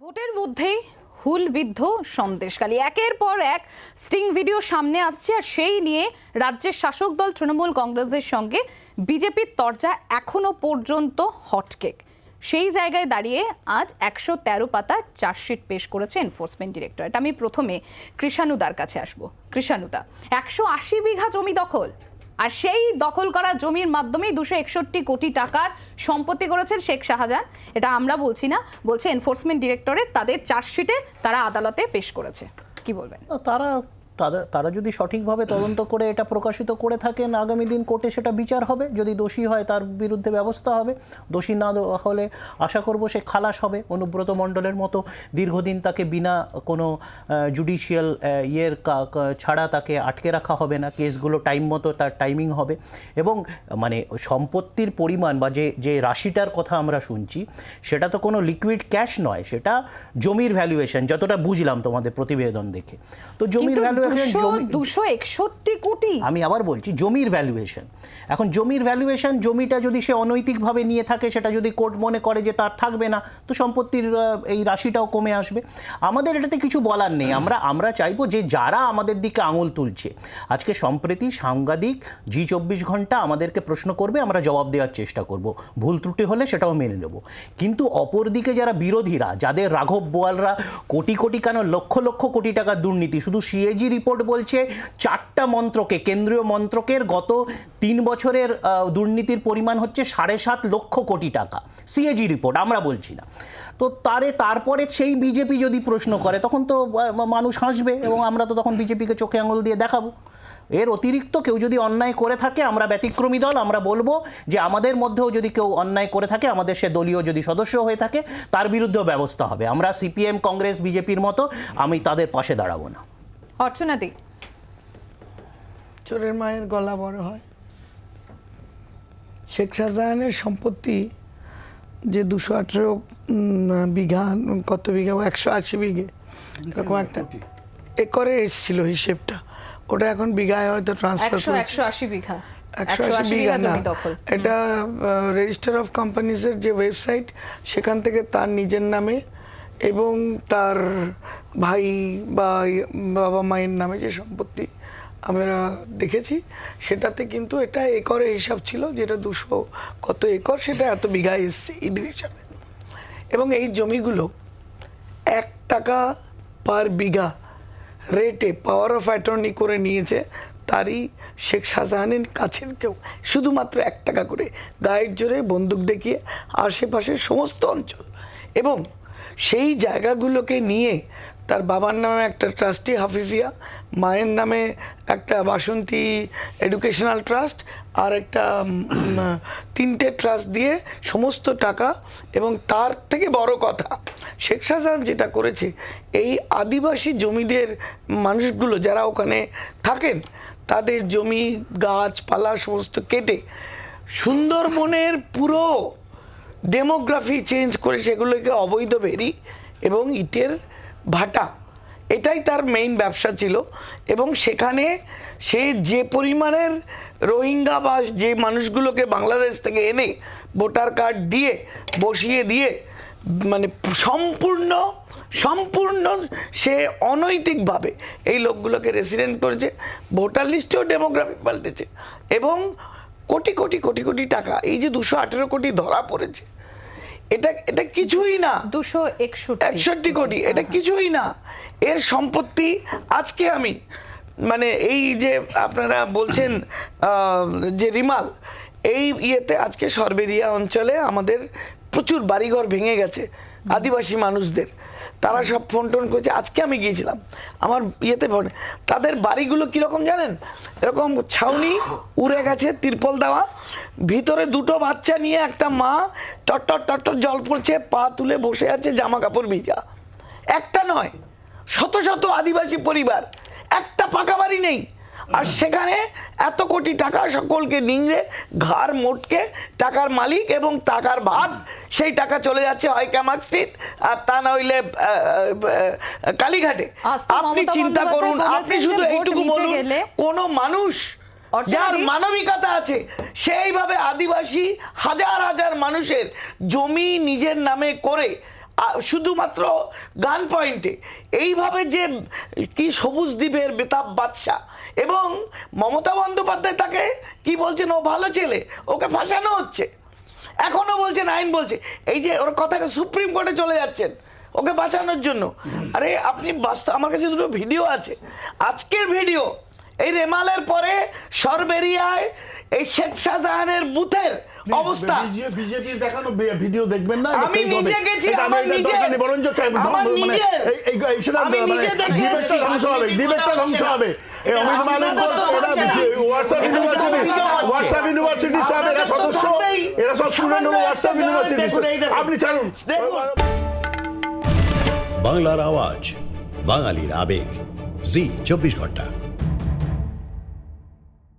ভোটের মধ্যেই হুলবিদ্ধ সন্দেশখালী, একের পর এক স্টিং ভিডিও সামনে আসছে, আর সেই নিয়ে রাজ্যের শাসক দল তৃণমূল কংগ্রেসের সঙ্গে বিজেপির তরজা এখনো পর্যন্ত হটকেক। সেই জায়গায় দাঁড়িয়ে আজ 113 পাতার চার্জশিট পেশ করেছে এনফোর্সমেন্ট ডিরেক্টরেট। আমি প্রথমে কৃষাণুদার কাছে আসবো। কৃষাণুদা, 180 বিঘা জমি দখল, আর সেই দখল করা জমির মাধ্যমেই 261 কোটি টাকার সম্পত্তি করেছেন শেখ শাহজাহান। এটা আমরা বলছি না, বলছে এনফোর্সমেন্ট ডিরেক্টরেট, তাদের চার্জশিটে তারা আদালতে পেশ করেছে। কি বলবেন? তারা যদি সঠিকভাবে তদন্ত করে এটা প্রকাশিত করে থাকেন, আগামী দিন কোর্টে সেটা বিচার হবে। যদি দোষী হয় তার বিরুদ্ধে ব্যবস্থা হবে, দোষী না হলে আশা করব সে খালাস হবে। অনুব্রত মণ্ডলের মতো দীর্ঘদিন তাকে বিনা কোনো জুডিশিয়াল ছাড়া তাকে আটকে রাখা হবে না, কেসগুলো টাইম মতো তার টাইমিং হবে। এবং মানে সম্পত্তির পরিমাণ বা যে রাশিটার কথা আমরা শুনছি সেটা তো কোনো লিকুইড ক্যাশ নয়, সেটা জমির ভ্যালুয়েশন, যতটা বুঝলাম তোমাদের প্রতিবেদন দেখে। তো জমির ভ্যালুয়েশন 261 কোটি, আমি আবার বলছি জমির ভ্যালুয়েশন। এখন জমির ভ্যালুয়েশন, জমিটা যদি সে অনৈতিকভাবে নিয়ে থাকে, সেটা যদি কোর্ট মনে করে যে তার থাকবে না, তো সম্পত্তির এই রাশিটাও কমে আসবে। আমাদের এটাতে কিছু বলার নেই। আমরা চাইবো যে যারা আমাদের দিকে আঙুল তুলছে, আজকে সম্প্রতি সাংবাদিক জি24 ঘন্টা আমাদেরকে প্রশ্ন করবে, আমরা জবাব দেওয়ার চেষ্টা করব, ভুল ত্রুটি হলে সেটাও মেনে নেব। কিন্তু অপরদিকে যারা বিরোধীরা, যাদের রাঘব বোয়ালরা কোটি কোটি কেন লক্ষ লক্ষ কোটি টাকার দুর্নীতি, শুধু সিএজি রিপোর্ট বলছে 4টা মন্ত্রকে, কেন্দ্রীয় মন্ত্রকের গত 3 বছরের দুর্নীতির পরিমাণ হচ্ছে 7.5 লক্ষ কোটি টাকা। সিএজি রিপোর্ট, আমরা বলছি না। তো তারপরে সেই বিজেপি যদি প্রশ্ন করে, তখন তো মানুষ হাসবে এবং আমরা তো তখন বিজেপিকে চোখে আঙুল দিয়ে দেখাবো। এর অতিরিক্ত কেউ যদি অন্যায় করে থাকে, আমরা ব্যতিক্রমী দল, আমরা বলবো যে আমাদের মধ্যেও যদি কেউ অন্যায় করে থাকে, আমাদের সে দলীয় যদি সদস্য হয়ে থাকে, তার বিরুদ্ধেও ব্যবস্থা হবে। আমরা সিপিএম, কংগ্রেস, বিজেপির মতো আমি তাদের পাশে দাঁড়াবো না। অর্চনাদি, চোরের মায়ের গলা বড় হয়। শেখ শাহজাহানের সম্পত্তি যে 218 বিঘা, কত বিঘা, 180 বিঘে, এরকম একটা একরে এসেছিল হিসেবটা, ওটা এখন বিঘায় হয়তো ট্রান্সফার করেছে। 180 বিঘা, 180 বিঘা না, এটা রেজিস্টার অফ কোম্পানিজের যে ওয়েবসাইট, সেখান থেকে তার নিজের নামে এবং তার ভাই বা বাবা মায়ের নামে যে সম্পত্তি আমরা দেখেছি, সেটাতে কিন্তু এটা একরে হিসাব ছিল, যেটা 200 কত একর, সেটা এত বিঘায় এসছে ইডির হিসাবে। এবং এই জমিগুলো 1 টাকা পার বিঘা রেটে পাওয়ার অফ অ্যাটর্নি করে নিয়েছে তারই শেখ শাহজাহানের কাছের কেউ, শুধুমাত্র 1 টাকা করে গায়ের জোরে বন্দুক দেখিয়ে আশেপাশের সমস্ত অঞ্চল। এবং সেই জায়গাগুলোকে নিয়ে তার বাবার নামে একটা ট্রাস্টি হাফিজিয়া, মায়ের নামে একটা বাসন্তী এডুকেশনাল ট্রাস্ট, আর একটা 3টে ট্রাস্ট দিয়ে সমস্ত টাকা। এবং তার থেকে বড় কথা, শেখ শাহজাহান যেটা করেছে, এই আদিবাসী জমিদের মানুষগুলো যারা ওখানে থাকেন, তাদের জমি গাছপালা সমস্ত কেটে সুন্দরবনের পুরো ডেমোগ্রাফি চেঞ্জ করে সেগুলোকে অবৈধ ভেরি এবং ইটের ভাটা, এটাই তার মেইন ব্যবসা ছিল। এবং সেখানে সে যে পরিমাণের রোহিঙ্গা বা যে মানুষগুলোকে বাংলাদেশ থেকে এনে ভোটার কার্ড দিয়ে বসিয়ে দিয়ে, মানে সম্পূর্ণ সে অনৈতিকভাবে এই লোকগুলোকে রেসিডেন্ট করেছে। ভোটার লিস্টেও ডেমোগ্রাফি পাল্টেছে এবং কোটি কোটি কোটি কোটি টাকা, এই যে 218 কোটি ধরা পড়েছে, এটা কিছুই না। 261 কোটি, এটা কিছুই না। এর সম্পত্তি আজকে আমি, মানে এই যে আপনারা বলছেন যে রিমাল, এই ইয়েতে আজকে সরবেরিয়া অঞ্চলে আমাদের প্রচুর বাড়িঘর ভেঙে গেছে আদিবাসী মানুষদের। তারা সব ফোন টোন করেছে, আজকে আমি গিয়েছিলাম আমার ইয়েতে, ফোন, তাদের বাড়িগুলো কীরকম জানেন, এরকম ছাউনি উড়ে গেছে, তিরপল দেওয়া, ভিতরে 2টো বাচ্চা নিয়ে একটা মা টট্টর টট্টর জল পড়ছে, পা তুলে বসে আছে, জামা কাপড় ভিজা। একটা নয়, শত শত আদিবাসী পরিবার, একটা পাকা বাড়ি নেই। আর সেখানে এত কোটি টাকা সকলকে নিংড়ে ঘাড় মোটকে টাকার মালিক এবং টাকার ভাগ, সেই টাকা চলে যাচ্ছে হয় কামারস্ট্রিট, আর তা না হইলে কালীঘাটে। আপনি চিন্তা করুন, আপনি শুধু এইটুকু বলুন, কোন মানুষ যার মানবিকতা আছে সেইভাবে আদিবাসী হাজার হাজার মানুষের জমি নিজের নামে করে শুধুমাত্র গান পয়েন্টে এইভাবে যে কি সবুজ দ্বীপের বেতাব বাদশা, এবং মমতা বন্দ্যোপাধ্যায় তাকে কি বলছেন, ও ভালো ছেলে, ওকে ফাঁসানো হচ্ছে, এখনো বলছেন আইন বলছে, এই যে ওর কথাকে সুপ্রিম কোর্টে চলে যাচ্ছেন ওকে বাঁচানোর জন্য। আরে আপনি বাস্তব, আমার কাছে দুটো ভিডিও আছে, আজকের ভিডিও, এই রেমালের পরে সরবেরিয়ায় এই শেখ শাহজাহানের বুথের অবস্থা। বিজেপির দেখানো ভিডিও দেখবেন না, আমি নিজে গেছি, আমার নিজের ডিবেটটা ধ্বংস হবে। অমিত মালব্য হোয়াটসঅ্যাপ ইউনিভার্সিটির সব এরা সদস্য, এরা সব স্টুডেন্ট হলো হোয়াটসঅ্যাপ ইউনিভার্সিটি। আপনি ছাড়ুন। বাংলার আওয়াজ, বাঙালির আবেগ, জি 24 ঘন্টা।